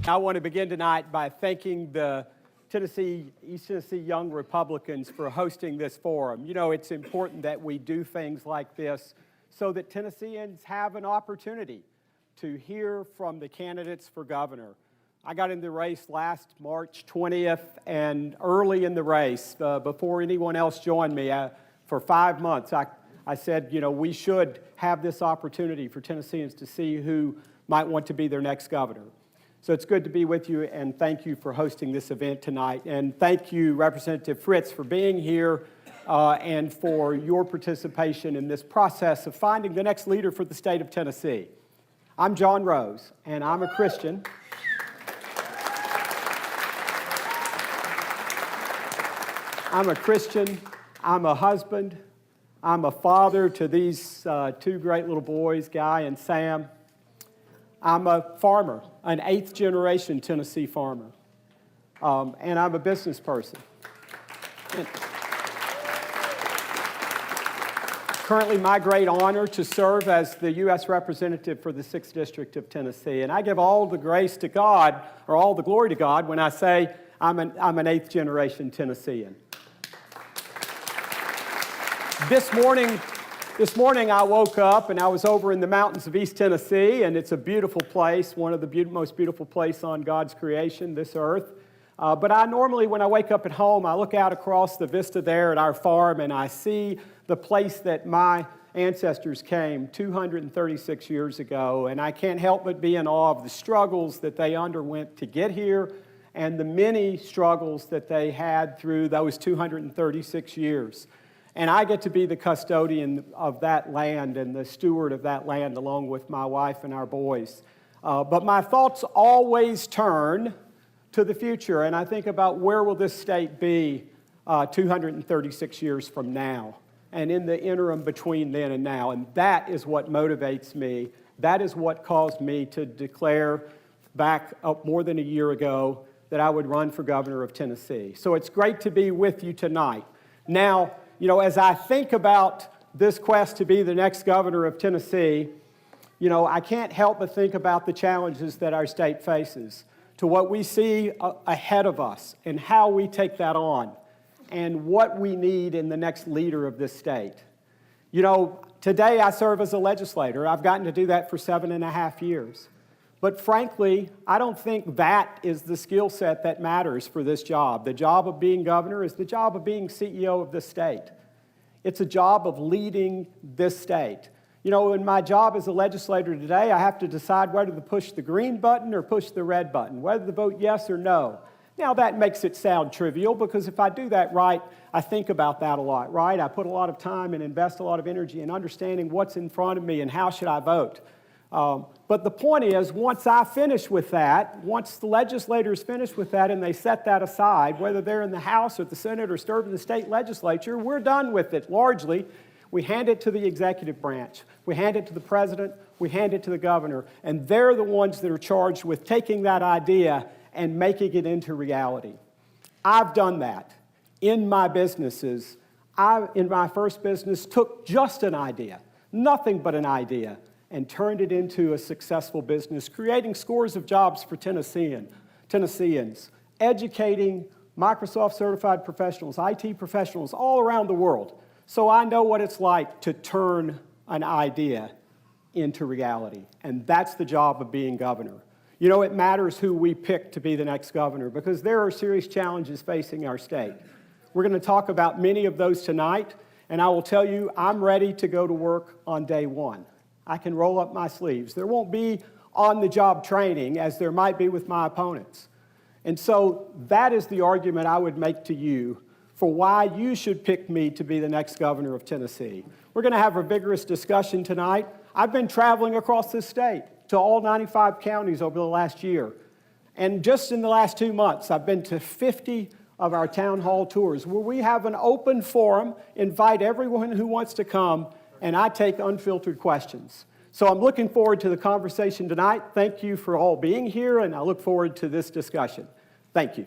I want to begin tonight by thanking the East Tennessee Young Republicans for hosting this forum. You know, it's important that we do things like this so that Tennesseans have an opportunity to hear from the candidates for governor. I got in the race last March 20th, and early in the race, before anyone else joined me, for 5 months, I said, you know, we should have this opportunity for Tennesseans to see who might want to be their next governor. So it's good to be with you, and thank you for hosting this event tonight. And thank you, Representative Fritz, for being here and for your participation in this process of finding the next leader for the state of Tennessee. I'm John Rose, and I'm a Christian. I'm a Christian, I'm a husband, I'm a father to these two great little boys, Guy and Sam. I'm a farmer, an 8th generation Tennessee farmer, and I'm a business person. Currently my great honor to serve as the U.S. representative for the 6th District of Tennessee, and I give all the grace to God, or all the glory to God, when I say I'm an 8th generation Tennessean. This morning I woke up and I was over in the mountains of East Tennessee, and it's a beautiful place, one of the most beautiful places on God's creation, this earth. But I normally, when I wake up at home, I look out across the vista there at our farm and I see the place that my ancestors came 236 years ago, and I can't help but be in awe of the struggles that they underwent to get here and the many struggles that they had through those 236 years. And I get to be the custodian of that land and the steward of that land along with my wife and our boys. But my thoughts always turn to the future, and I think about where will this state be 236 years from now, and in the interim between then and now. And that is what motivates me. That is what caused me to declare back up more than a year ago that I would run for governor of Tennessee. So it's great to be with you tonight. Now, you know, as I think about this quest to be the next governor of Tennessee, you know, I can't help but think about the challenges that our state faces, to what we see ahead of us and how we take that on and what we need in the next leader of this state. You know, today I serve as a legislator. I've gotten to do that for 7.5 years. But frankly, I don't think that is the skill set that matters for this job. The job of being governor is the job of being CEO of this state. It's a job of leading this state. You know, in my job as a legislator today, I have to decide whether to push the green button or push the red button, whether to vote yes or no. Now, that makes it sound trivial, because if I do that right, I think about that a lot, right? I put a lot of time and invest a lot of energy in understanding what's in front of me and how should I vote. But the point is, once I finish with that, once the legislators finish with that and they set that aside, whether they're in the House or the Senate or serving the state legislature, we're done with it, largely. We hand it to the executive branch. We hand it to the president. We hand it to the governor. And they're the ones that are charged with taking that idea and making it into reality. I've done that in my businesses. I, in my first business, took just an idea, nothing but an idea, and turned it into a successful business, creating scores of jobs for Tennesseans, educating Microsoft certified professionals, IT professionals all around the world. So I know what it's like to turn an idea into reality, and that's the job of being governor. You know, it matters who we pick to be the next governor, because there are serious challenges facing our state. We're going to talk about many of those tonight, and I will tell you, I'm ready to go to work on day one. I can roll up my sleeves. There won't be on-the-job training as there might be with my opponents. And so that is the argument I would make to you for why you should pick me to be the next governor of Tennessee. We're going to have a vigorous discussion tonight. I've been traveling across this state to all 95 counties over the last year. And just in the last 2 months, I've been to 50 of our town hall tours where we have an open forum, invite everyone who wants to come, and I take unfiltered questions. So I'm looking forward to the conversation tonight. Thank you for all being here, and I look forward to this discussion. Thank you.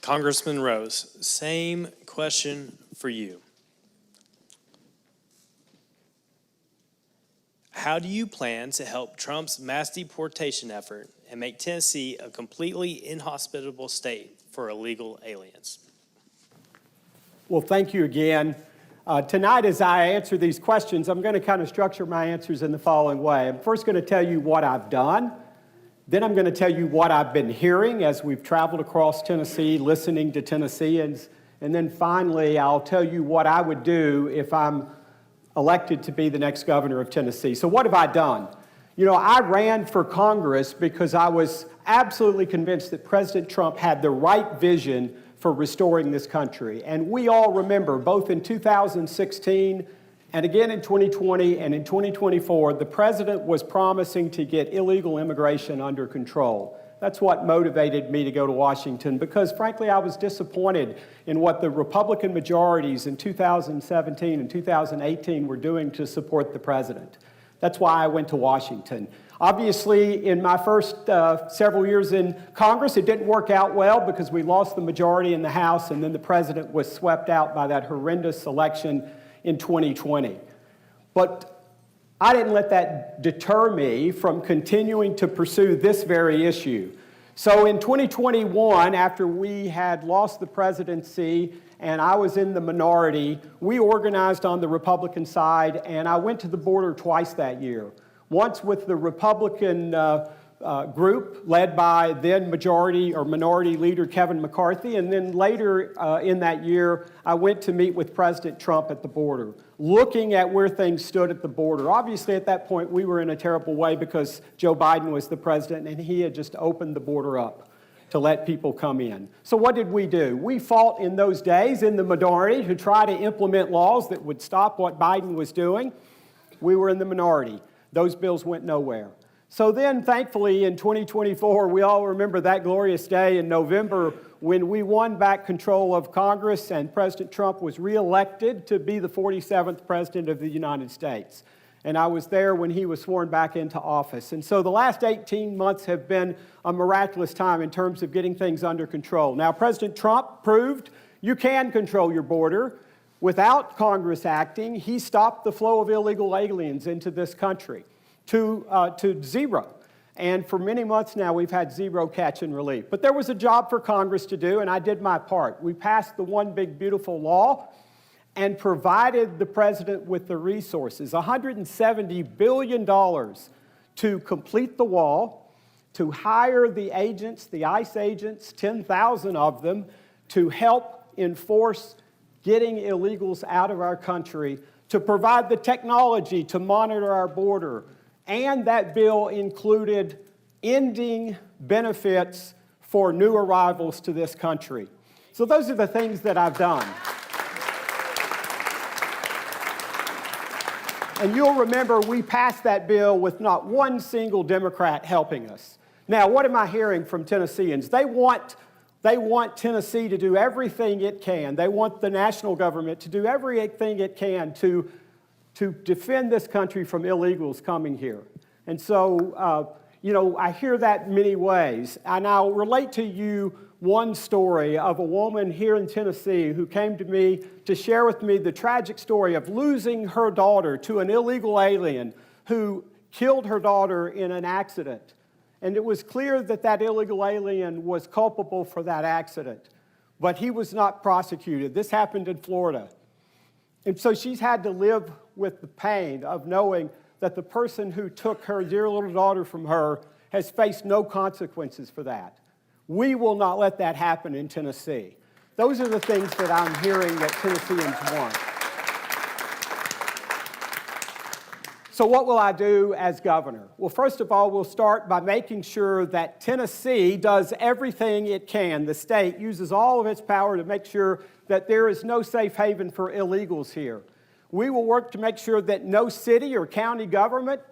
Congressman Rose, same question for you. how do you plan to help Trump's mass deportation effort and make Tennessee a completely inhospitable state for illegal aliens? Well, thank you again. Tonight, as I answer these questions, I'm going to kind of structure my answers in the following way. I'm first going to tell you what I've done. Then I'm going to tell you what I've been hearing as we've traveled across Tennessee, listening to Tennesseans. And then finally, I'll tell you what I would do if I'm elected to be the next governor of Tennessee. So what have I done? You know, I ran for Congress because I was absolutely convinced that President Trump had the right vision for restoring this country. And we all remember, both in 2016 and again in 2020 and in 2024, the president was promising to get illegal immigration under control. That's what motivated me to go to Washington, because frankly, I was disappointed in what the Republican majorities in 2017 and 2018 were doing to support the president. That's why I went to Washington. Obviously, in my first several years in Congress, it didn't work out well because we lost the majority in the House, and then the president was swept out by that horrendous election in 2020. But I didn't let that deter me from continuing to pursue this very issue. So in 2021, after we had lost the presidency and I was in the minority, we organized on the Republican side, and I went to the border twice that year. Once with the Republican group led by then majority or minority leader Kevin McCarthy, and then later in that year, I went to meet with President Trump at the border, looking at where things stood at the border. Obviously, at that point, we were in a terrible way because Joe Biden was the president, and he had just opened the border up to let people come in. So what did we do? We fought in those days in the minority to try to implement laws that would stop what Biden was doing. We were in the minority. Those bills went nowhere. So then, thankfully, in 2024, we all remember that glorious day in November when we won back control of Congress and President Trump was reelected to be the 47th President of the United States. And I was there when he was sworn back into office. And so the last 18 months have been a miraculous time in terms of getting things under control. Now, President Trump proved you can control your border without Congress acting. He stopped the flow of illegal aliens into this country to zero. And for many months now, we've had zero catch and release. But there was a job for Congress to do, and I did my part. We passed the One Big Beautiful Law and provided the president with the resources, $170 billion to complete the wall, to hire the agents, the ICE agents, 10,000 of them, to help enforce getting illegals out of our country, to provide the technology to monitor our border. And that bill included ending benefits for new arrivals to this country. So those are the things that I've done. And you'll remember we passed that bill with not one single Democrat helping us. Now, what am I hearing from Tennesseans? They want Tennessee to do everything it can. They want the national government to do everything it can to defend this country from illegals coming here. And so, I hear that many ways. And I'll relate to you one story of a woman here in Tennessee who came to me to share with me the tragic story of losing her daughter to an illegal alien who killed her daughter in an accident. And it was clear that that illegal alien was culpable for that accident, but he was not prosecuted. This happened in Florida. And so she's had to live with the pain of knowing that the person who took her dear little daughter from her has faced no consequences for that. We will not let that happen in Tennessee. Those are the things that I'm hearing that Tennesseans want. So what will I do as governor? Well, first of all, we'll start by making sure that Tennessee does everything it can. The state uses all of its power to make sure that there is no safe haven for illegals here. We will work to make sure that no city or county government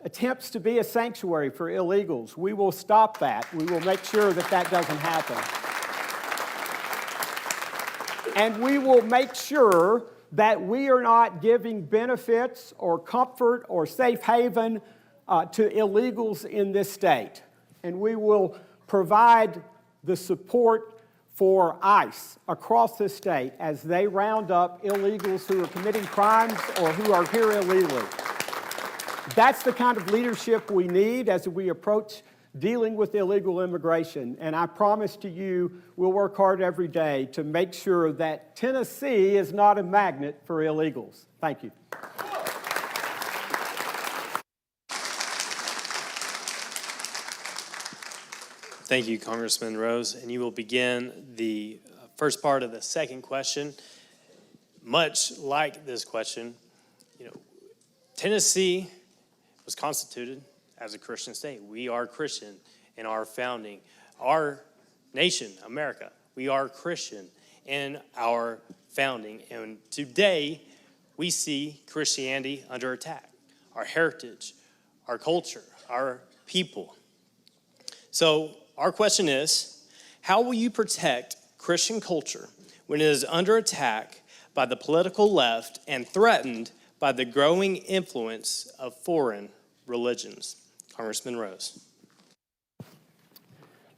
attempts to be a sanctuary for illegals. We will stop that. We will make sure that that doesn't happen. And we will make sure that we are not giving benefits or comfort or safe haven to illegals in this state. And we will provide the support for ICE across the state as they round up illegals who are committing crimes or who are here illegally. That's the kind of leadership we need as we approach dealing with illegal immigration. And I promise to you, we'll work hard every day to make sure that Tennessee is not a magnet for illegals. Thank you. Thank you, Congressman Rose. And you will begin the first part of the second question. Much like this question, Tennessee was constituted as a Christian state. We are Christian in our founding. Our nation, America, we are Christian in our founding. And today, we see Christianity under attack. Our heritage, our culture, our people. So our question is, how will you protect Christian culture when it is under attack by the political left and threatened by the growing influence of foreign religions? Congressman Rose.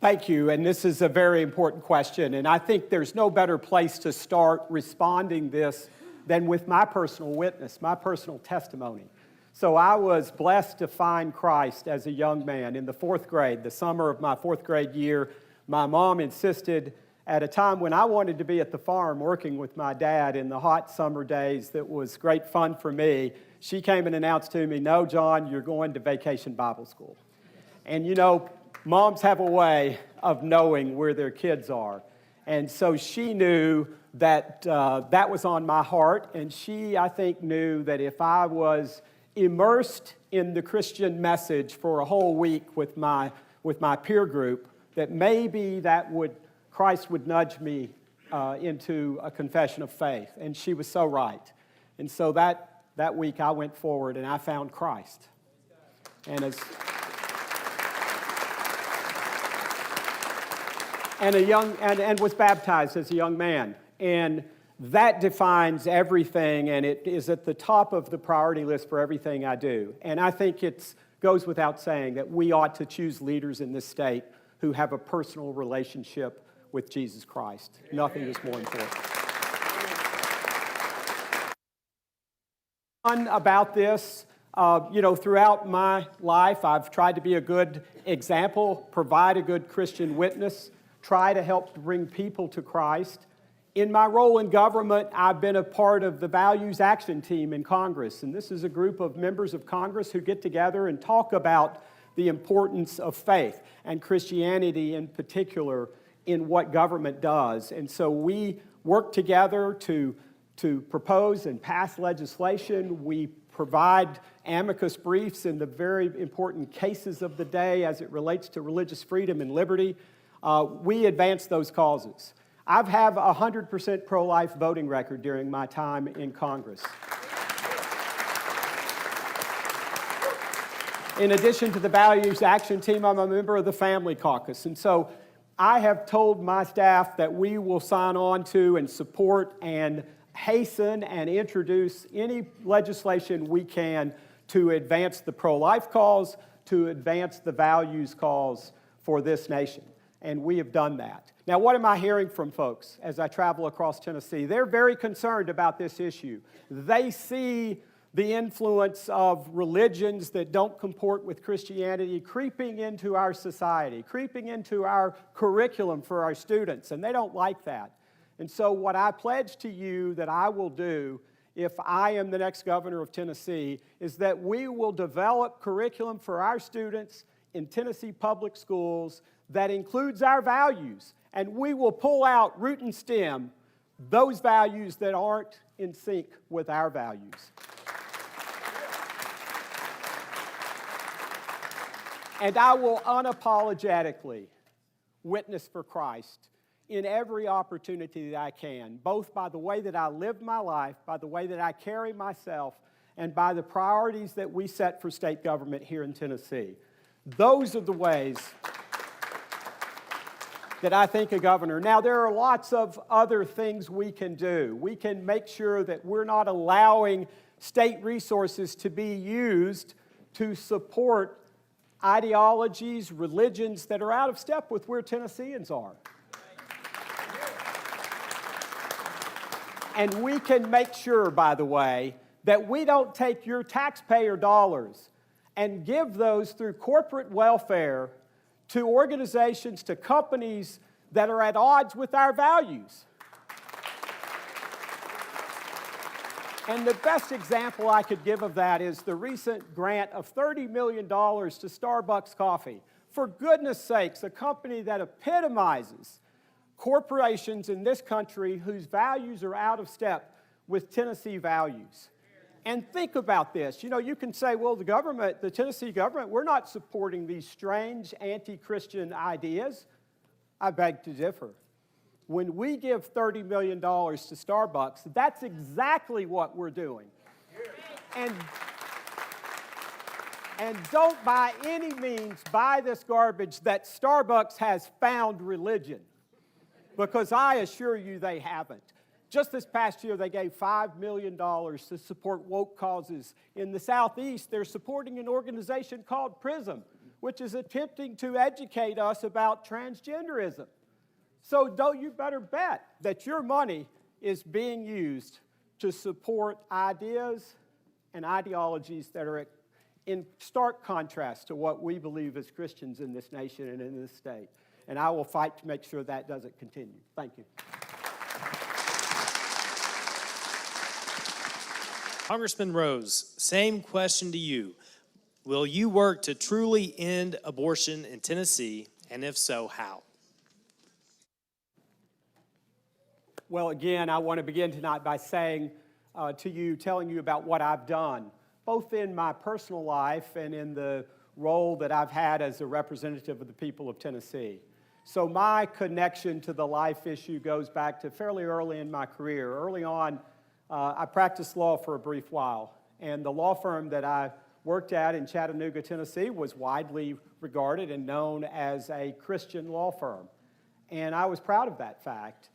Thank you, and this is a very important question, and I think there's no better place to start responding this than with my personal witness, my personal testimony. So I was blessed to find Christ as a young man in the fourth grade, the summer of my fourth grade year. My mom insisted at a time when I wanted to be at the farm working with my dad in the hot summer days that was great fun for me. She came and announced to me, "No, John, you're going to Vacation Bible School." And moms have a way of knowing where their kids are. And so she knew that that was on my heart, and she, I think, knew that if I was immersed in the Christian message for a whole week with my peer group, that maybe Christ would nudge me into a confession of faith. And she was so right. And so that week I went forward and I found Christ. And was baptized as a young man. And that defines everything, and it is at the top of the priority list for everything I do. And I think it goes without saying that we ought to choose leaders in this state who have a personal relationship with Jesus Christ. Nothing is more important. About this, throughout my life, I've tried to be a good example, provide a good Christian witness, try to help bring people to Christ. In my role in government, I've been a part of the Values Action Team in Congress, and this is a group of members of Congress who get together and talk about the importance of faith and Christianity in particular in what government does. And so we work together to propose and pass legislation. We provide amicus briefs in the very important cases of the day as it relates to religious freedom and liberty. We advance those causes. I have a 100% pro-life voting record during my time in Congress. In addition to the Values Action Team, I'm a member of the Family Caucus. And so I have told my staff that we will sign on to and support and hasten and introduce any legislation we can to advance the pro-life cause, to advance the values cause for this nation. And we have done that. Now, what am I hearing from folks as I travel across Tennessee? They're very concerned about this issue. They see the influence of religions that don't comport with Christianity creeping into our society, creeping into our curriculum for our students, and they don't like that. And so what I pledge to you that I will do if I am the next governor of Tennessee is that we will develop curriculum for our students in Tennessee public schools that includes our values, and we will pull out root and stem those values that aren't in sync with our values. And I will unapologetically witness for Christ in every opportunity that I can, both by the way that I live my life, by the way that I carry myself, and by the priorities that we set for state government here in Tennessee. Those are the ways that I think a governor. Now, there are lots of other things we can do. We can make sure that we're not allowing state resources to be used to support ideologies, religions that are out of step with where Tennesseans are. And we can make sure, by the way, that we don't take your taxpayer dollars and give those through corporate welfare to organizations, to companies that are at odds with our values. And the best example I could give of that is the recent grant of $30 million to Starbucks Coffee. For goodness sakes, a company that epitomizes corporations in this country whose values are out of step with Tennessee values. And think about this. You know, you can say, well, the Tennessee government, we're not supporting these strange anti-Christian ideas. I beg to differ. When we give $30 million to Starbucks, that's exactly what we're doing. And don't by any means buy this garbage that Starbucks has found religion, because I assure you they haven't. Just this past year, they gave $5 million to support woke causes. In the Southeast, they're supporting an organization called PRISM, which is attempting to educate us about transgenderism. So you better bet that your money is being used to support ideas and ideologies that are in stark contrast to what we believe as Christians in this nation and in this state. And I will fight to make sure that doesn't continue. Thank you. Congressman Rose, same question to you. Will you work to truly end abortion in Tennessee, and if so, how? Well, again, I want to begin tonight by saying telling you about what I've done, both in my personal life and in the role that I've had as a representative of the people of Tennessee. So my connection to the life issue goes back to fairly early in my career. Early on, I practiced law for a brief while, and the law firm that I worked at in Chattanooga, Tennessee was widely regarded and known as a Christian law firm. And I was proud of that fact,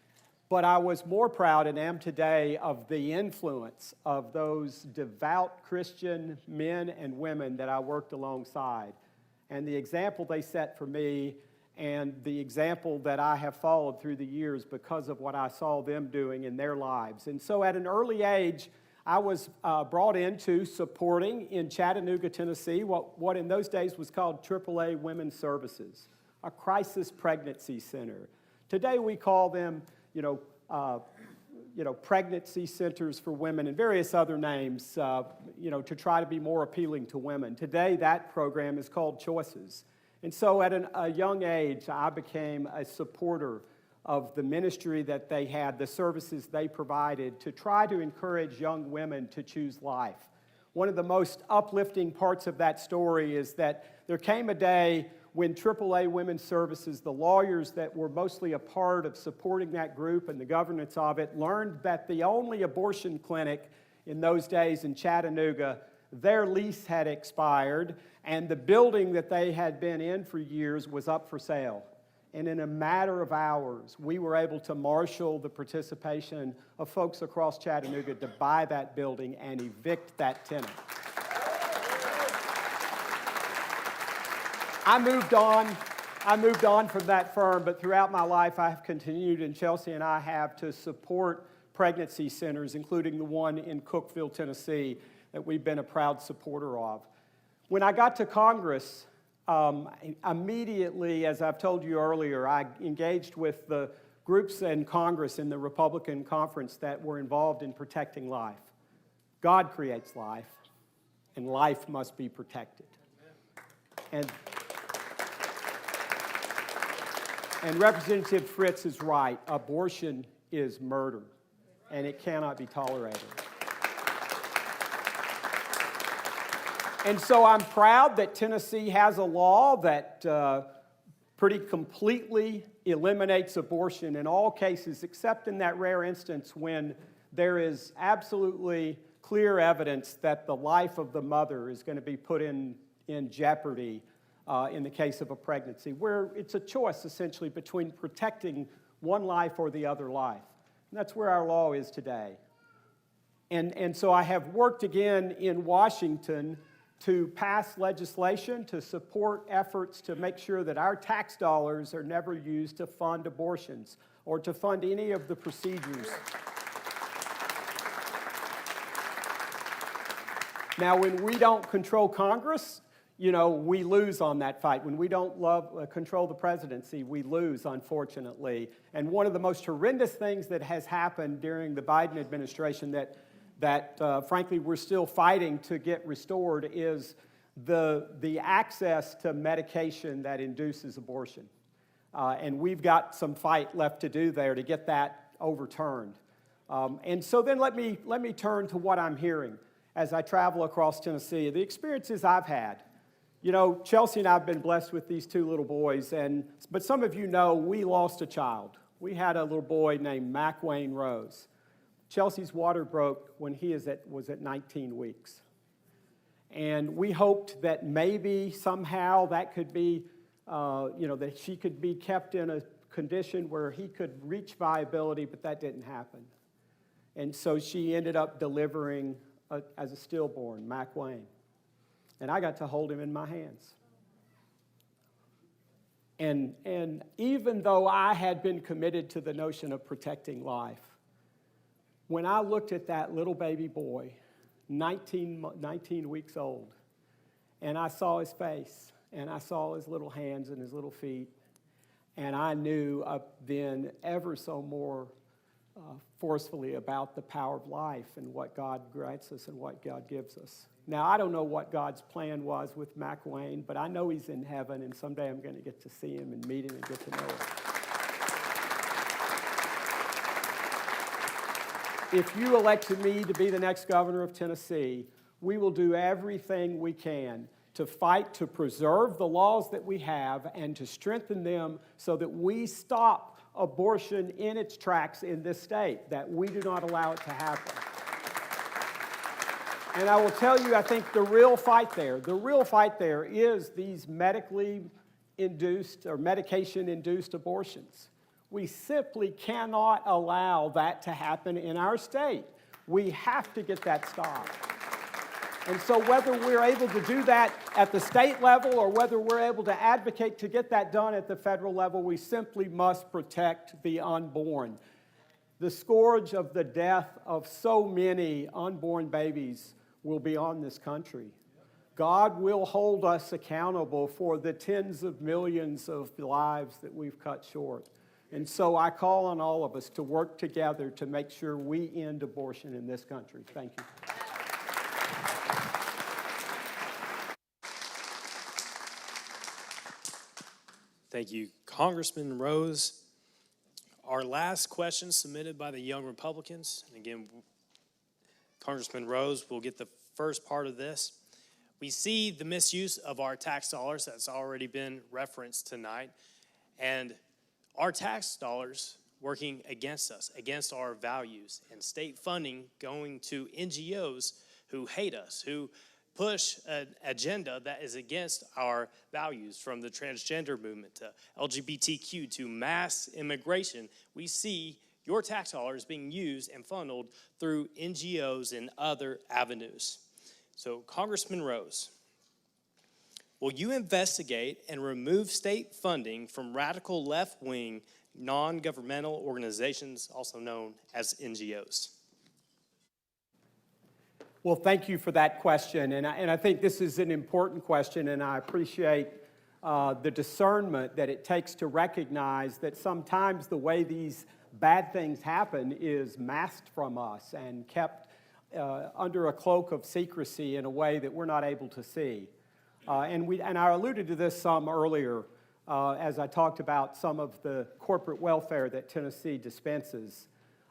but I was more proud and am today of the influence of those devout Christian men and women that I worked alongside, and the example they set for me and the example that I have followed through the years because of what I saw them doing in their lives. And so at an early age, I was brought into supporting in Chattanooga, Tennessee, what in those days was called AAA Women's Services, a crisis pregnancy center. Today we call them, pregnancy centers for women and various other names, to try to be more appealing to women. Today that program is called Choices. And so at a young age, I became a supporter of the ministry that they had, the services they provided to try to encourage young women to choose life. One of the most uplifting parts of that story is that there came a day when AAA Women's Services, the lawyers that were mostly a part of supporting that group and the governance of it, learned that the only abortion clinic in those days in Chattanooga, their lease had expired, and the building that they had been in for years was up for sale. And in a matter of hours, we were able to marshal the participation of folks across Chattanooga to buy that building and evict that tenant. I moved on from that firm, but throughout my life I have continued, and Chelsea and I have, to support pregnancy centers, including the one in Cookeville, Tennessee, that we've been a proud supporter of. When I got to Congress, immediately, as I've told you earlier, I engaged with the groups in Congress in the Republican conference that were involved in protecting life. God creates life, and life must be protected. And Representative Fritz is right. Abortion is murder, and it cannot be tolerated. And so I'm proud that Tennessee has a law that pretty completely eliminates abortion in all cases, except in that rare instance when there is absolutely clear evidence that the life of the mother is going to be put in jeopardy in the case of a pregnancy, where it's a choice essentially between protecting one life or the other life. And that's where our law is today. And so I have worked again in Washington to pass legislation to support efforts to make sure that our tax dollars are never used to fund abortions or to fund any of the procedures. Now, when we don't control Congress, we lose on that fight. When we don't control the presidency, we lose, unfortunately. And one of the most horrendous things that has happened during the Biden administration that frankly, we're still fighting to get restored is the access to medication that induces abortion. And we've got some fight left to do there to get that overturned. And so then let me turn to what I'm hearing as I travel across Tennessee, the experiences I've had. Chelsea and I have been blessed with these two little boys, but some of you know we lost a child. We had a little boy named Mac Wayne Rose. Chelsea's water broke when he was at 19 weeks. And we hoped that maybe somehow that could be, that she could be kept in a condition where he could reach viability, but that didn't happen. And so she ended up delivering as a stillborn, Mac Wayne. And I got to hold him in my hands. And even though I had been committed to the notion of protecting life, when I looked at that little baby boy, 19 weeks old, and I saw his face, and I saw his little hands and his little feet, and I knew then ever so more forcefully about the power of life and what God grants us and what God gives us. Now, I don't know what God's plan was with Mac Wayne, but I know he's in heaven, and someday I'm going to get to see him and meet him and get to know him. If you elected me to be the next governor of Tennessee, we will do everything we can to fight to preserve the laws that we have and to strengthen them so that we stop abortion in its tracks in this state, that we do not allow it to happen. And I will tell you, I think the real fight there is these medically induced or medication-induced abortions. We simply cannot allow that to happen in our state. We have to get that stopped. And so whether we're able to do that at the state level or whether we're able to advocate to get that done at the federal level, we simply must protect the unborn. The scourge of the death of so many unborn babies will be on this country. God will hold us accountable for the tens of millions of lives that we've cut short. And so I call on all of us to work together to make sure we end abortion in this country. Thank you. Thank you, Congressman Rose. Our last question submitted by the Young Republicans, and again, Congressman Rose will get the first part of this. We see the misuse of our tax dollars that's already been referenced tonight, and our tax dollars working against us, against our values, and state funding going to NGOs who hate us, who push an agenda that is against our values, from the transgender movement to LGBTQ to mass immigration. We see your tax dollars being used and funneled through NGOs and other avenues. So, Congressman Rose, will you investigate and remove state funding from radical left-wing non-governmental organizations, also known as NGOs? Well, thank you for that question, and I think this is an important question, and I appreciate the discernment that it takes to recognize that sometimes the way these bad things happen is masked from us and kept under a cloak of secrecy in a way that we're not able to see. And I alluded to this some earlier as I talked about some of the corporate welfare that Tennessee dispenses.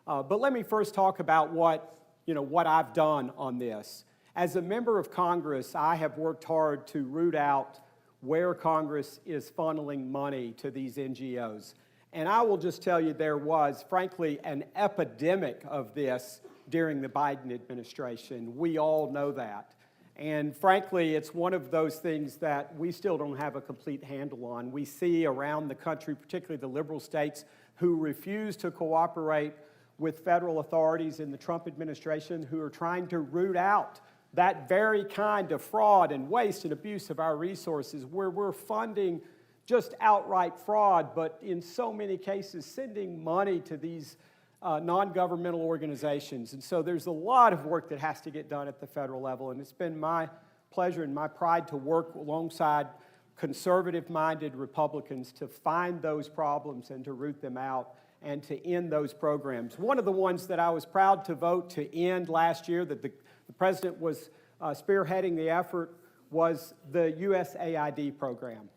But let me first talk about what I've done on this. As a member of Congress, I have worked hard to root out where Congress is funneling money to these NGOs. And I will just tell you, there was, frankly, an epidemic of this during the Biden administration. We all know that. And frankly, it's one of those things that we still don't have a complete handle on. We see around the country, particularly the liberal states, who refuse to cooperate with federal authorities in the Trump administration, who are trying to root out that very kind of fraud and waste and abuse of our resources, where we're funding just outright fraud, but in so many cases sending money to these non-governmental organizations. And so there's a lot of work that has to get done at the federal level, and it's been my pleasure and my pride to work alongside conservative-minded Republicans to find those problems and to root them out and to end those programs. One of the ones that I was proud to vote to end last year, that the President was spearheading the effort, was the USAID program.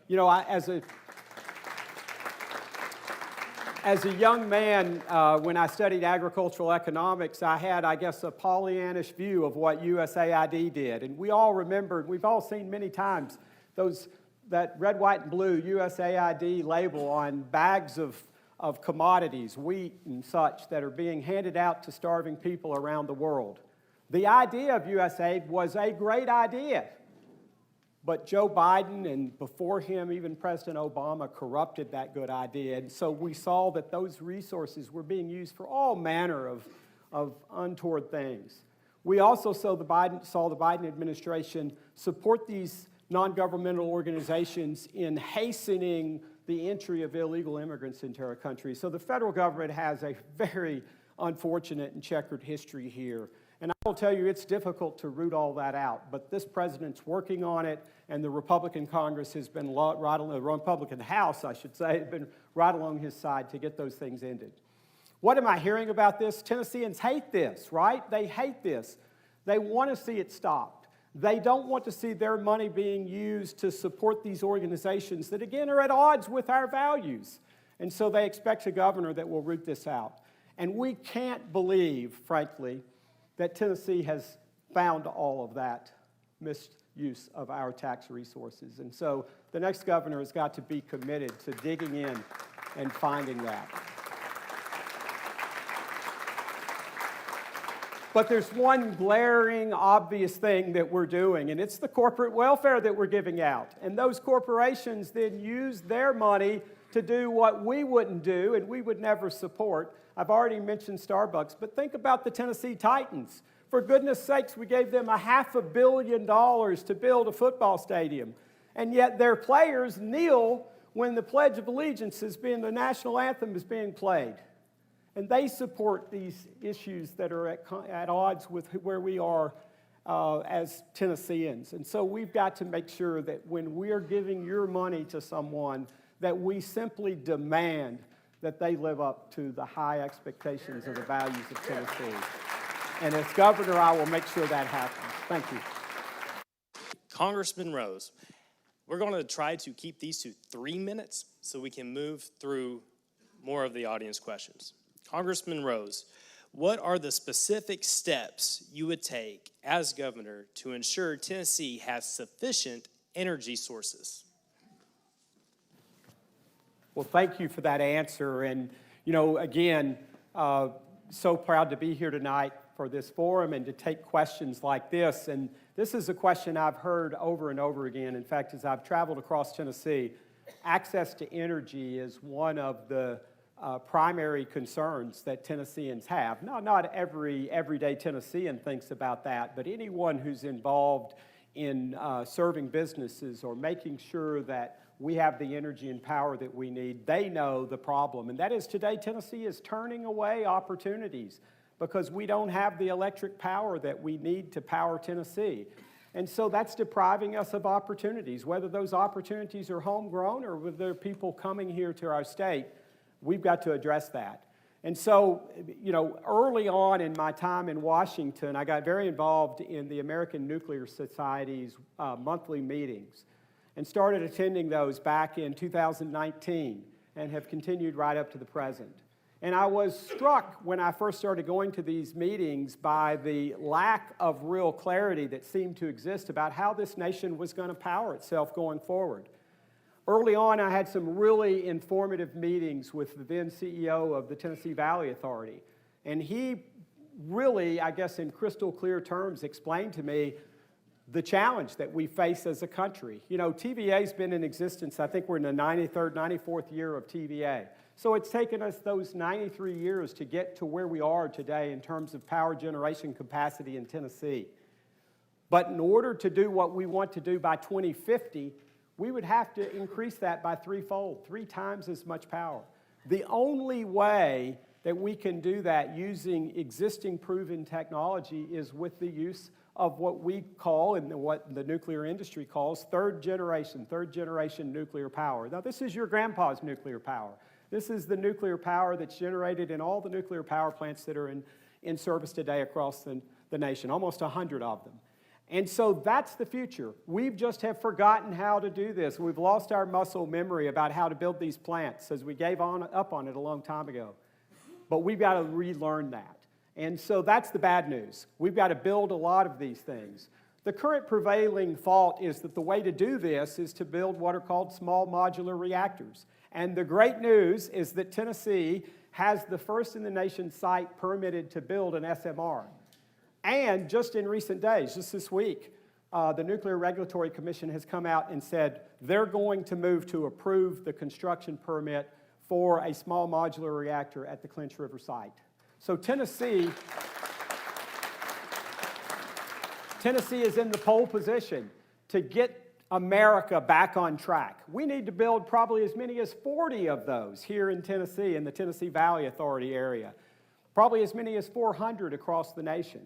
You know, as a young man, when I studied agricultural economics, I had, I guess, a Pollyannish view of what USAID did. And we all remembered, we've all seen many times, that red, white, and blue USAID label on bags of commodities, wheat and such, that are being handed out to starving people around the world. The idea of USAID was a great idea. But Joe Biden, and before him, even President Obama, corrupted that good idea. And so we saw that those resources were being used for all manner of untoward things. We also saw the Biden administration support these non-governmental organizations in hastening the entry of illegal immigrants into our country. So the federal government has a very unfortunate and checkered history here. And I will tell you, it's difficult to root all that out, but this president's working on it, and the Republican Congress has been the Republican House, I should say, has been right along his side to get those things ended. What am I hearing about this? Tennesseans hate this, right? They hate this. They want to see it stopped. They don't want to see their money being used to support these organizations that, again, are at odds with our values. And so they expect a governor that will root this out. And we can't believe, frankly, that Tennessee has found all of that misuse of our tax resources. And so the next governor has got to be committed to digging in and finding that. But there's one glaring, obvious thing that we're doing, and it's the corporate welfare that we're giving out. And those corporations then use their money to do what we wouldn't do and we would never support. I've already mentioned Starbucks, but think about the Tennessee Titans. For goodness sakes, we gave them $500 million to build a football stadium. And yet their players kneel when the Pledge of Allegiance the national anthem is being played. And they support these issues that are at odds with where we are as Tennesseans. And so we've got to make sure that when we're giving your money to someone, that we simply demand that they live up to the high expectations of the values of Tennessee. And as governor, I will make sure that happens. Thank you. Congressman Rose, we're going to try to keep these to 3 minutes so we can move through more of the audience questions. Congressman Rose, what are the specific steps you would take as governor to ensure Tennessee has sufficient energy sources? Well, thank you for that answer. And, you know, again, so proud to be here tonight for this forum and to take questions like this. And this is a question I've heard over and over again. In fact, as I've traveled across Tennessee, access to energy is one of the primary concerns that Tennesseans have. Not every everyday Tennessean thinks about that, but anyone who's involved in serving businesses or making sure that we have the energy and power that we need, they know the problem. And that is today Tennessee is turning away opportunities because we don't have the electric power that we need to power Tennessee. And so that's depriving us of opportunities, whether those opportunities are homegrown or whether they're people coming here to our state. We've got to address that. And so, you know, early on in my time in Washington, I got very involved in the American Nuclear Society's monthly meetings and started attending those back in 2019 and have continued right up to the present. And I was struck when I first started going to these meetings by the lack of real clarity that seemed to exist about how this nation was going to power itself going forward. Early on, I had some really informative meetings with the then CEO of the Tennessee Valley Authority. And he really, I guess in crystal clear terms, explained to me the challenge that we face as a country. You know, TVA's been in existence, I think we're in the 93rd, 94th year of TVA. So it's taken us those 93 years to get to where we are today in terms of power generation capacity in Tennessee. But in order to do what we want to do by 2050, we would have to increase that by threefold, 3 times as much power. The only way that we can do that using existing proven technology is with the use of what we call and what the nuclear industry calls third generation nuclear power. Now, this is your grandpa's nuclear power. This is the nuclear power that's generated in all the nuclear power plants that are in service today across the nation, almost 100 of them. And so that's the future. We just have forgotten how to do this. We've lost our muscle memory about how to build these plants as we gave up on it a long time ago. But we've got to relearn that. And so that's the bad news. We've got to build a lot of these things. The current prevailing thought is that the way to do this is to build what are called small modular reactors. And the great news is that Tennessee has the first in the nation site permitted to build an SMR. And just in recent days, just this week, the Nuclear Regulatory Commission has come out and said they're going to move to approve the construction permit for a small modular reactor at the Clinch River site. So Tennessee is in the pole position to get America back on track. We need to build probably as many as 40 of those here in Tennessee, in the Tennessee Valley Authority area. Probably as many as 400 across the nation.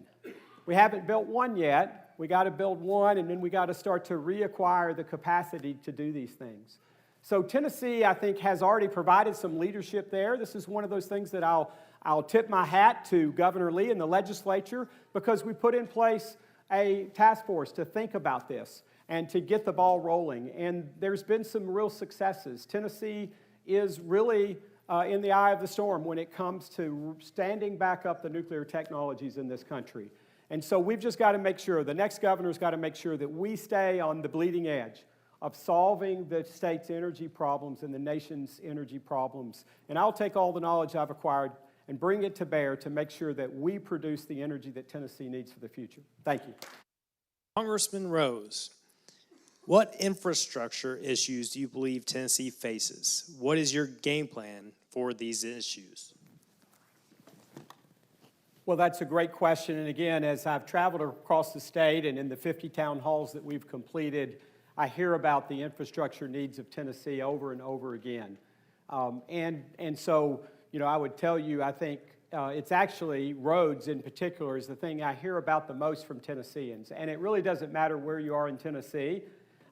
We haven't built one yet. We got to build one, and then we got to start to reacquire the capacity to do these things. So Tennessee, I think, has already provided some leadership there. This is one of those things that I'll tip my hat to Governor Lee and the legislature, because we put in place a task force to think about this and to get the ball rolling. And there's been some real successes. Tennessee is really in the eye of the storm when it comes to standing back up the nuclear technologies in this country. And so we've just got to make sure, the next governor's got to make sure that we stay on the bleeding edge of solving the state's energy problems and the nation's energy problems. And I'll take all the knowledge I've acquired and bring it to bear to make sure that we produce the energy that Tennessee needs for the future. Thank you. Congressman Rose, what infrastructure issues do you believe Tennessee faces? What is your game plan for these issues? Well, that's a great question. And again, as I've traveled across the state and in the 50 town halls that we've completed, I hear about the infrastructure needs of Tennessee over and over again. And so, you know, I would tell you, I think it's actually roads in particular is the thing I hear about the most from Tennesseans. And it really doesn't matter where you are in Tennessee.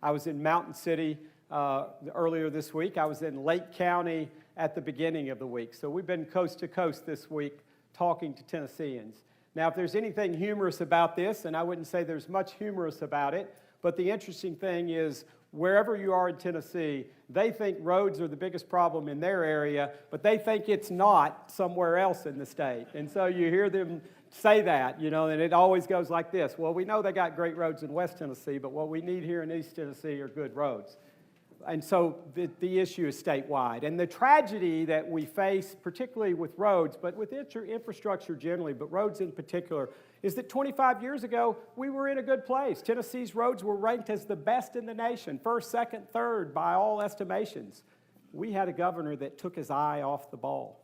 I was in Mountain City earlier this week. I was in Lake County at the beginning of the week. So we've been coast to coast this week talking to Tennesseans. Now, if there's anything humorous about this, and I wouldn't say there's much humorous about it, but the interesting thing is wherever you are in Tennessee, they think roads are the biggest problem in their area, but they think it's not somewhere else in the state. And so you hear them say that, you know, and it always goes like this. Well, we know they got great roads in West Tennessee, but what we need here in East Tennessee are good roads. And so the issue is statewide. And the tragedy that we face, particularly with roads, but with infrastructure generally, but roads in particular, is that 25 years ago, we were in a good place. Tennessee's roads were ranked as the best in the nation, first, second, third by all estimations. We had a governor that took his eye off the ball.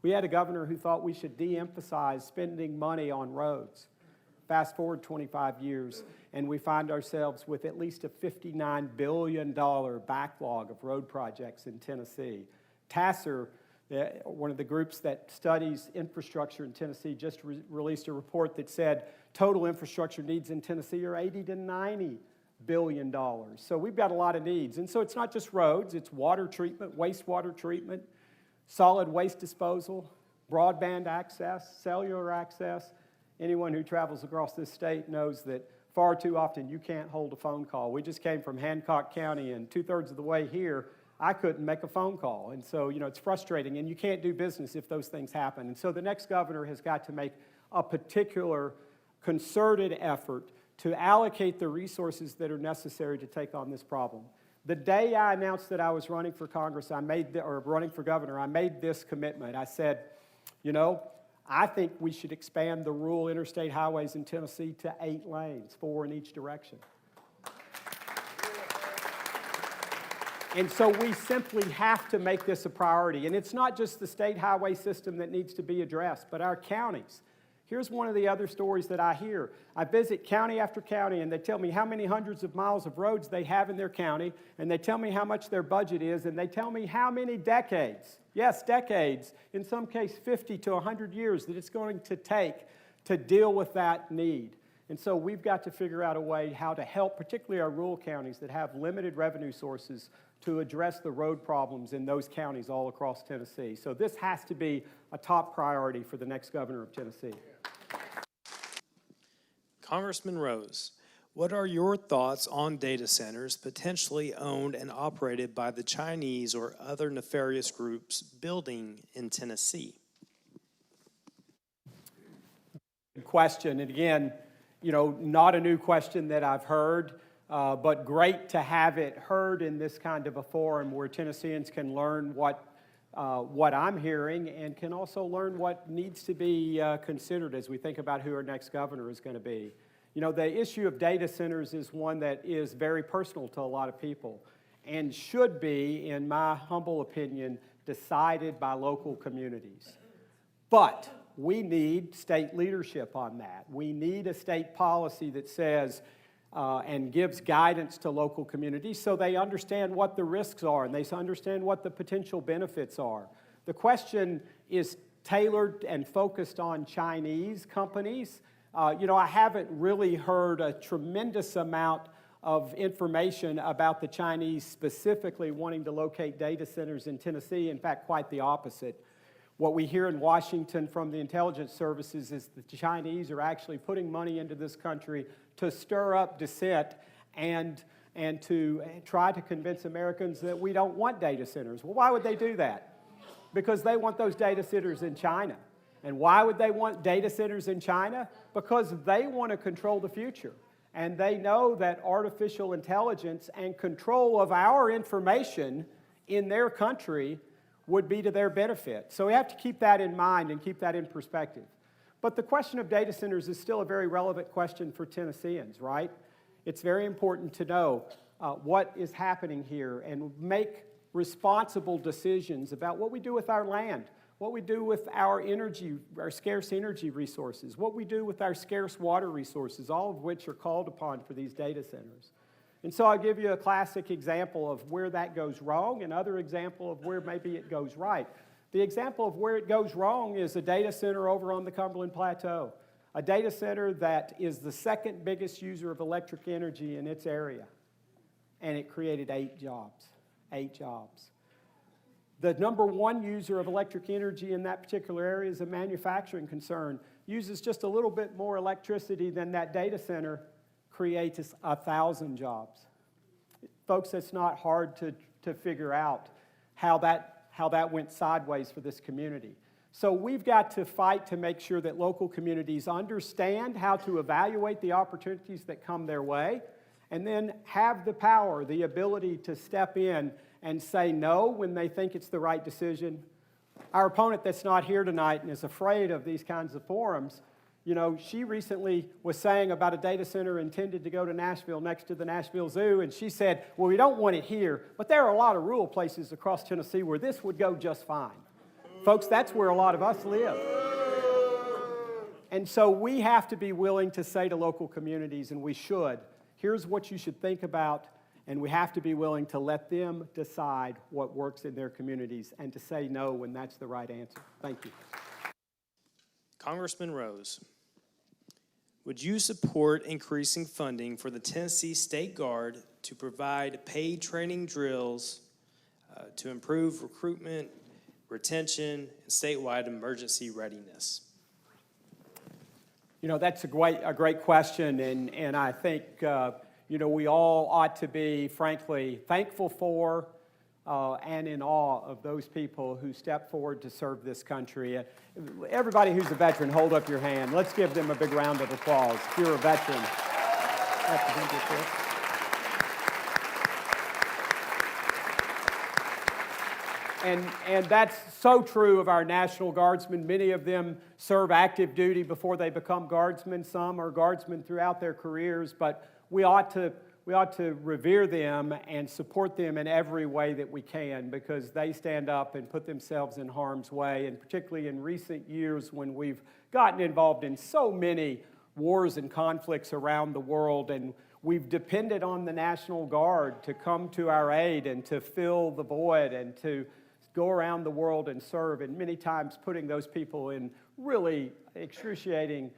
We had a governor who thought we should de-emphasize spending money on roads. Fast forward 25 years, and we find ourselves with at least a $59 billion backlog of road projects in Tennessee. TASR, one of the groups that studies infrastructure in Tennessee, just released a report that said total infrastructure needs in Tennessee are $80 to $90 billion. So we've got a lot of needs. And so it's not just roads, it's water treatment, wastewater treatment, solid waste disposal, broadband access, cellular access. Anyone who travels across this state knows that far too often you can't hold a phone call. We just came from Hancock County, and 2/3 of the way here, I couldn't make a phone call. And so, you know, it's frustrating, and you can't do business if those things happen. And so the next governor has got to make a particular concerted effort to allocate the resources that are necessary to take on this problem. The day I announced that I was running for Congress, running for governor, I made this commitment. I said, you know, I think we should expand the rural interstate highways in Tennessee to 8 lanes, 4 in each direction. And so we simply have to make this a priority. And it's not just the state highway system that needs to be addressed, but our counties. Here's one of the other stories that I hear. I visit county after county, and they tell me how many hundreds of miles of roads they have in their county, and they tell me how much their budget is, and they tell me how many decades, yes, decades, in some case 50 to 100 years, that it's going to take to deal with that need. And so we've got to figure out a way how to help, particularly our rural counties that have limited revenue sources, to address the road problems in those counties all across Tennessee. So this has to be a top priority for the next governor of Tennessee. Congressman Rose, what are your thoughts on data centers potentially owned and operated by the Chinese or other nefarious groups building in Tennessee? Good question. And again, not a new question that I've heard, but great to have it heard in this kind of a forum where Tennesseans can learn what I'm hearing and can also learn what needs to be considered as we think about who our next governor is going to be. The issue of data centers is one that is very personal to a lot of people and should be, in my humble opinion, decided by local communities. But we need state leadership on that. We need a state policy that says and gives guidance to local communities so they understand what the risks are and they understand what the potential benefits are. The question is tailored and focused on Chinese companies. I haven't really heard a tremendous amount of information about the Chinese specifically wanting to locate data centers in Tennessee. In fact, quite the opposite. What we hear in Washington from the intelligence services is that the Chinese are actually putting money into this country to stir up dissent and to try to convince Americans that we don't want data centers. Well, why would they do that? Because they want those data centers in China. And why would they want data centers in China? Because they want to control the future. And they know that artificial intelligence and control of our information in their country would be to their benefit. So we have to keep that in mind and keep that in perspective. But the question of data centers is still a very relevant question for Tennesseans, right? It's very important to know what is happening here and make responsible decisions about what we do with our land, what we do with our energy, our scarce energy resources, what we do with our scarce water resources, all of which are called upon for these data centers. And so I'll give you a classic example of where that goes wrong, another example of where maybe it goes right. The example of where it goes wrong is a data center over on the Cumberland Plateau, a data center that is the second biggest user of electric energy in its area, and it created 8 jobs. The number one user of electric energy in that particular area is a manufacturing concern, uses just a little bit more electricity than that data center, creates 1,000 jobs. Folks, it's not hard to figure out how that went sideways for this community. So we've got to fight to make sure that local communities understand how to evaluate the opportunities that come their way, and then have the power, the ability to step in and say no when they think it's the right decision. Our opponent that's not here tonight and is afraid of these kinds of forums, she recently was saying about a data center intended to go to Nashville next to the Nashville Zoo, and she said, well, we don't want it here, but there are a lot of rural places across Tennessee where this would go just fine. Folks, that's where a lot of us live. And so we have to be willing to say to local communities, and we should, here's what you should think about, and we have to be willing to let them decide what works in their communities and to say no when that's the right answer. Thank you. Congressman Rose, would you support increasing funding for the Tennessee State Guard to provide paid training drills to improve recruitment, retention, and statewide emergency readiness? That's a great question, and I think we all ought to be, frankly, thankful for and in awe of those people who step forward to serve this country. Everybody who's a veteran, hold up your hand. Let's give them a big round of applause. If you're a veteran. And that's so true of our National Guardsmen. Many of them serve active duty before they become guardsmen. Some are guardsmen throughout their careers, but we ought to revere them and support them in every way that we can, because they stand up and put themselves in harm's way, and particularly in recent years when we've gotten involved in so many wars and conflicts around the world, and we've depended on the National Guard to come to our aid and to fill the void and to go around the world and serve, and many times putting those people in really excruciating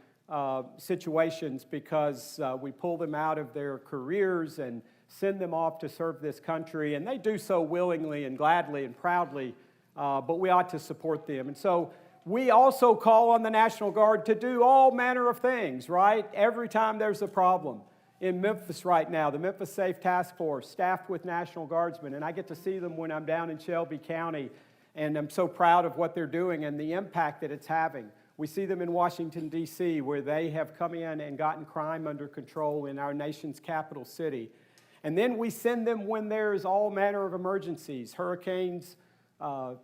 situations because we pull them out of their careers and send them off to serve this country, and they do so willingly and gladly and proudly, but we ought to support them. And so we also call on the National Guard to do all manner of things, right? Every time there's a problem. In Memphis right now, the Memphis Safe Task Force, staffed with National Guardsmen, and I get to see them when I'm down in Shelby County, and I'm so proud of what they're doing and the impact that it's having. We see them in Washington, D.C., where they have come in and gotten crime under control in our nation's capital city. And then we send them when there's all manner of emergencies, hurricanes,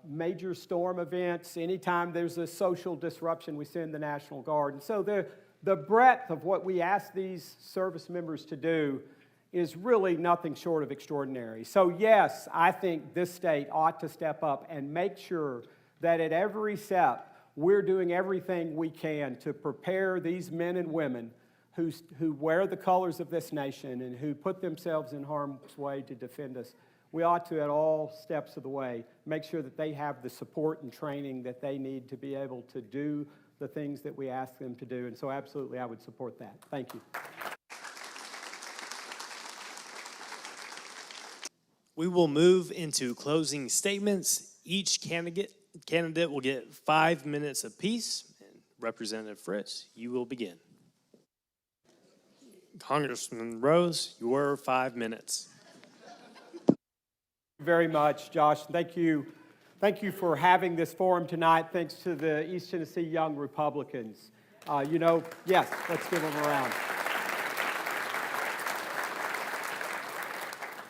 major storm events. Anytime there's a social disruption, we send the National Guard. And so the breadth of what we ask these service members to do is really nothing short of extraordinary. So yes, I think this state ought to step up and make sure that at every step we're doing everything we can to prepare these men and women who wear the colors of this nation and who put themselves in harm's way to defend us. We ought to, at all steps of the way, make sure that they have the support and training that they need to be able to do the things that we ask them to do. And so absolutely, I would support that. Thank you. We will move into closing statements. Each candidate will get 5 minutes apiece. And Representative Fritz, you will begin. Congressman Rose, your 5 minutes. Very much, Josh. Thank you. Thank you for having this forum tonight. Thanks to the East Tennessee Young Republicans. Yes, let's give them a round.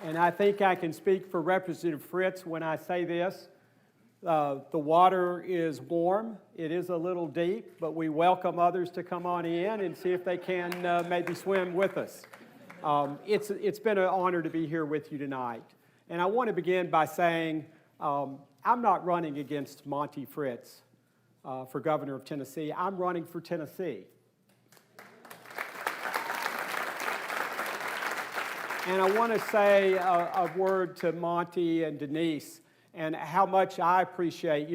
And I think I can speak for Representative Fritz when I say this. The water is warm. It is a little deep, but we welcome others to come on in and see if they can maybe swim with us. It's been an honor to be here with you tonight. And I want to begin by saying I'm not running against Monty Fritz for governor of Tennessee. I'm running for Tennessee. And I want to say a word to Monty and Denise and how much I appreciate.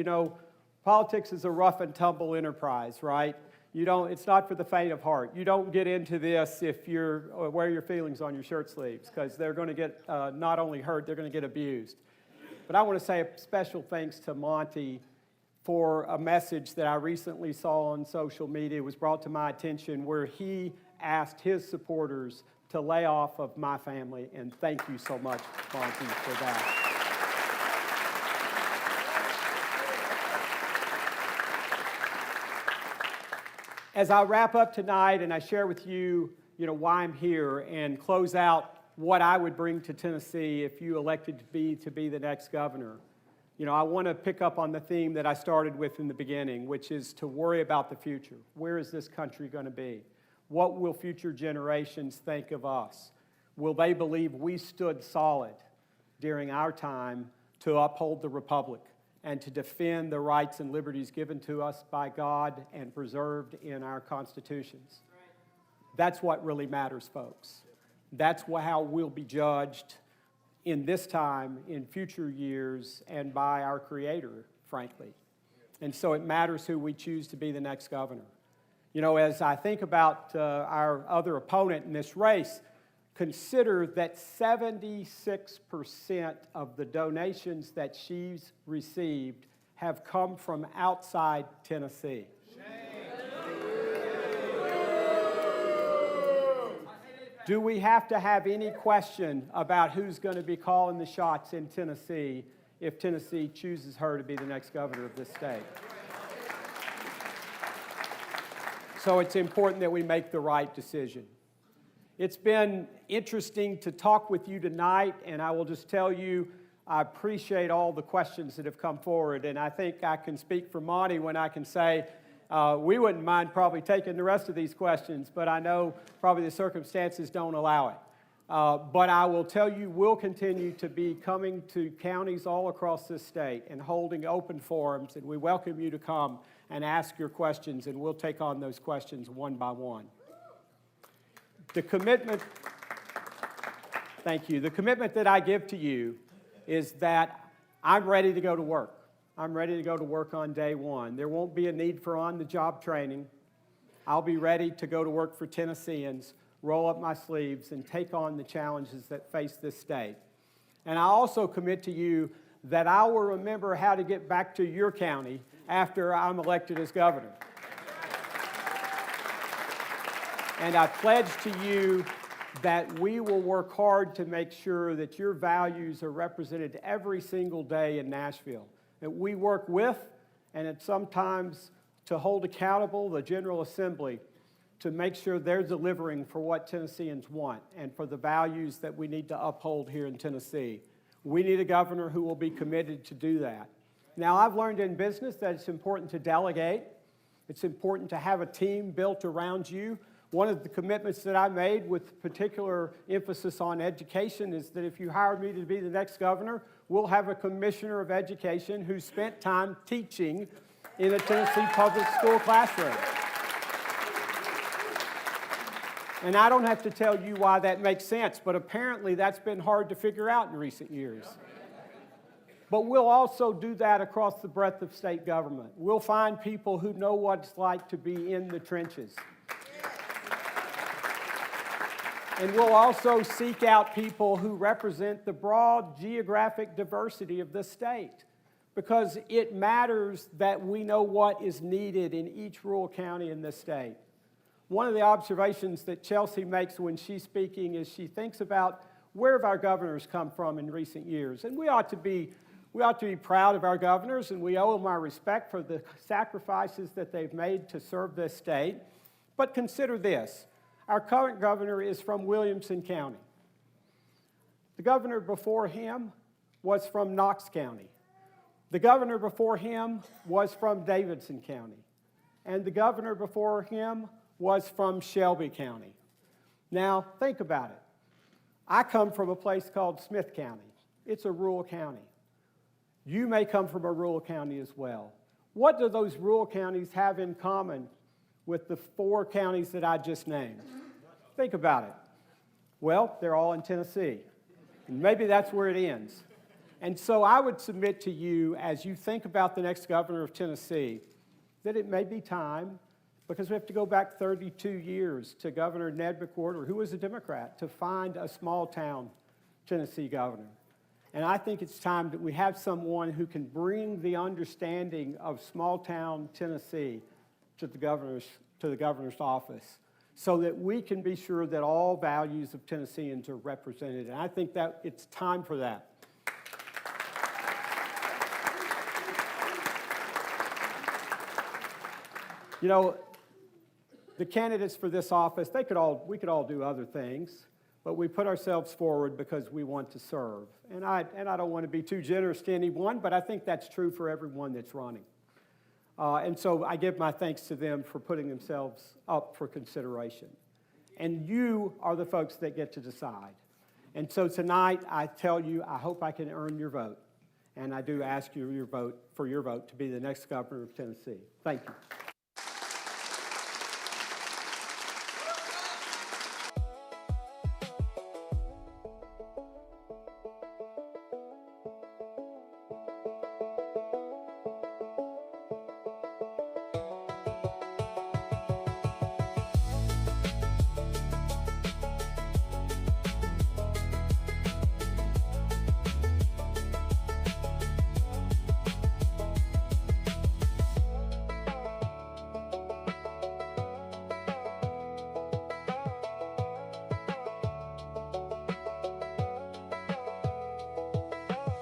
Politics is a rough and tumble enterprise, right? It's not for the faint of heart. You don't get into this if wear your feelings on your shirt sleeves, because they're going to get not only hurt, they're going to get abused. But I want to say a special thanks to Monty for a message that I recently saw on social media. It was brought to my attention where he asked his supporters to lay off of my family, and thank you so much, Monty, for that. As I wrap up tonight and I share with you, why I'm here and close out what I would bring to Tennessee if you elected me to be the next governor, I want to pick up on the theme that I started with in the beginning, which is to worry about the future. Where is this country going to be? What will future generations think of us? Will they believe we stood solid during our time to uphold the republic and to defend the rights and liberties given to us by God and preserved in our constitutions? That's what really matters, folks. That's how we'll be judged in this time, in future years, and by our Creator, frankly. And so it matters who we choose to be the next governor. As I think about our other opponent in this race, consider that 76% of the donations that she's received have come from outside Tennessee. Do we have to have any question about who's going to be calling the shots in Tennessee if Tennessee chooses her to be the next governor of this state? So it's important that we make the right decision. It's been interesting to talk with you tonight, and I will just tell you, I appreciate all the questions that have come forward, and I think I can speak for Monty when I can say we wouldn't mind probably taking the rest of these questions, but I know probably the circumstances don't allow it. But I will tell you, we'll continue to be coming to counties all across this state and holding open forums, and we welcome you to come and ask your questions, and we'll take on those questions one by one. The commitment, thank you. The commitment that I give to you is that I'm ready to go to work. I'm ready to go to work on day one. There won't be a need for on-the-job training. I'll be ready to go to work for Tennesseans, roll up my sleeves, and take on the challenges that face this state. And I also commit to you that I will remember how to get back to your county after I'm elected as governor. And I pledge to you that we will work hard to make sure that your values are represented every single day in Nashville, that we work with and at sometimes to hold accountable the General Assembly to make sure they're delivering for what Tennesseans want and for the values that we need to uphold here in Tennessee. We need a governor who will be committed to do that. Now, I've learned in business that it's important to delegate. It's important to have a team built around you. One of the commitments that I made with particular emphasis on education is that if you hire me to be the next governor, we'll have a commissioner of education who spent time teaching in a Tennessee public school classroom. And I don't have to tell you why that makes sense, but apparently that's been hard to figure out in recent years. But we'll also do that across the breadth of state government. We'll find people who know what it's like to be in the trenches. And we'll also seek out people who represent the broad geographic diversity of this state, because it matters that we know what is needed in each rural county in this state. One of the observations that Chelsea makes when she's speaking is she thinks about where have our governors come from in recent years. And we ought to be proud of our governors, and we owe them our respect for the sacrifices that they've made to serve this state. But consider this. Our current governor is from Williamson County. The governor before him was from Knox County. The governor before him was from Davidson County. And the governor before him was from Shelby County. Now, think about it. I come from a place called Smith County. It's a rural county. You may come from a rural county as well. What do those rural counties have in common with the 4 counties that I just named? Think about it. Well, they're all in Tennessee. And maybe that's where it ends. And so I would submit to you, as you think about the next governor of Tennessee, that it may be time, because we have to go back 32 years to Governor Ned McWhorter, who was a Democrat, to find a small-town Tennessee governor. And I think it's time that we have someone who can bring the understanding of small-town Tennessee to the governor's office, so that we can be sure that all values of Tennesseans are represented. And I think that it's time for that. You know, the candidates for this office, we could all do other things, but we put ourselves forward because we want to serve. And I don't want to be too generous to anyone, but I think that's true for everyone that's running. And so I give my thanks to them for putting themselves up for consideration. And you are the folks that get to decide. And so tonight, I tell you, I hope I can earn your vote. And I do ask you for your vote to be the next governor of Tennessee. Thank you.